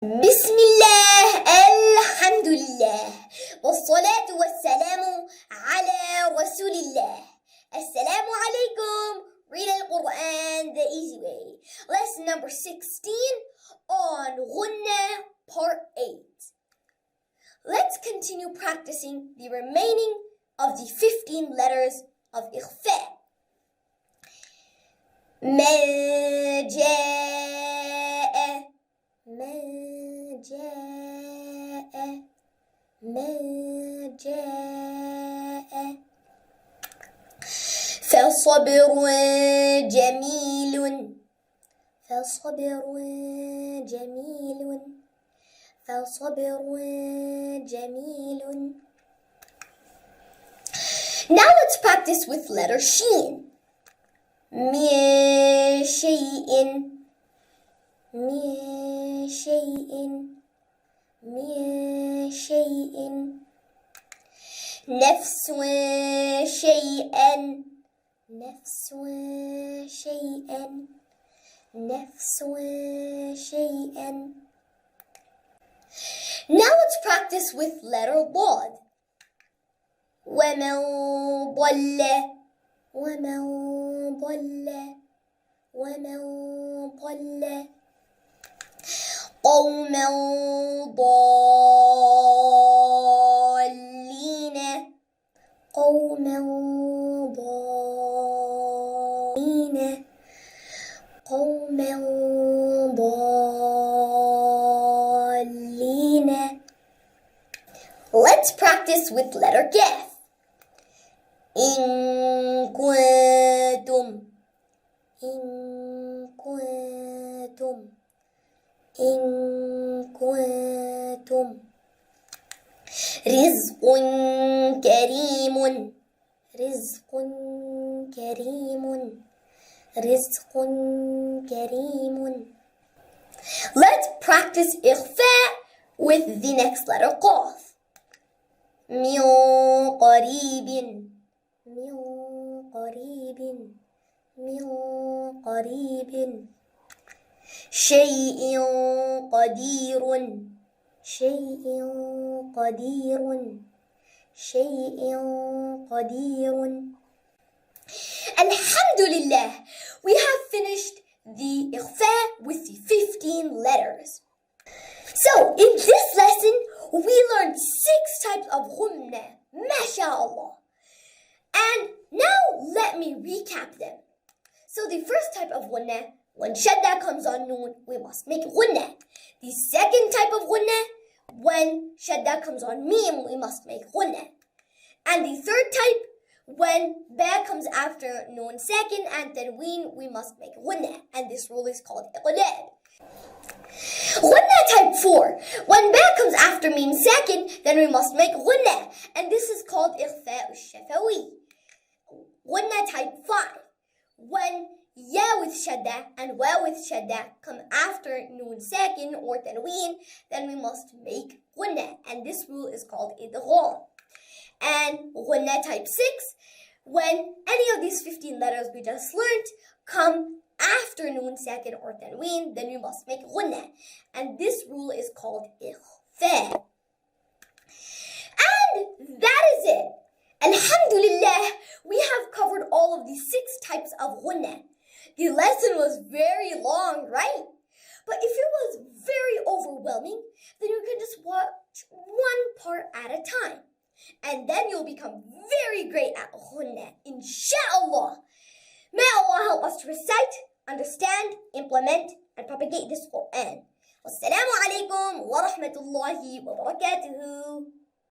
بسم الله الحمد لله والصلاة والسلام على رسول الله. Assalamu alaikum. Read Al-Quran the easy way. Lesson number 16 on Ghunna part 8. Let's continue practicing the remaining of the 15 letters of Ikhfa. ما جاء ما جاء فصبر جميل Now let's practice with letter Sheen. من شيء نفس شيئا Now let's practice with letter Dad. ومن ضل قوما ضالين Let's practice with letter Kaf. إن كنتم رزق كريم Let's practice إخفاء with the next letter قاف. من قريب شيء قدير Alhamdulillah, we have finished the ikhfa with the 15 letters. So, in this lesson, we learned 6 types of ghunna, mashallah. And now let me recap them. So the first type of ghunna, when shadda comes on noon, we must make ghunna. The second type of ghunna, when shadda comes on mim, we must make ghunna. And the third type, when ba comes after noon sakin and tanween, we must make ghunna. And this rule is called iqlab. Ghunna type 4, when ba comes after mim sakin, then we must make ghunna. And this is called ikhfa al-shafawi. Ghunna type 5, when ya with shadda and wa with shadda come after noon sakin or tanween, then we must make ghunna, and this rule is called idgham. And ghunna type 6, when any of these 15 letters we just learned come after noon sakin or tanween, then we must make ghunna, and this rule is called ikhfa. And that is it. Alhamdulillah, we have covered all of the 6 types of ghunna. The lesson was very long, right? But if it was very overwhelming, then you can just watch one part at a time. And then you'll become very great at ghunna, inshallah. May Allah help us to recite, understand, implement, and propagate this Quran. Wassalamu alaikum wa rahmatullahi wa barakatuhu.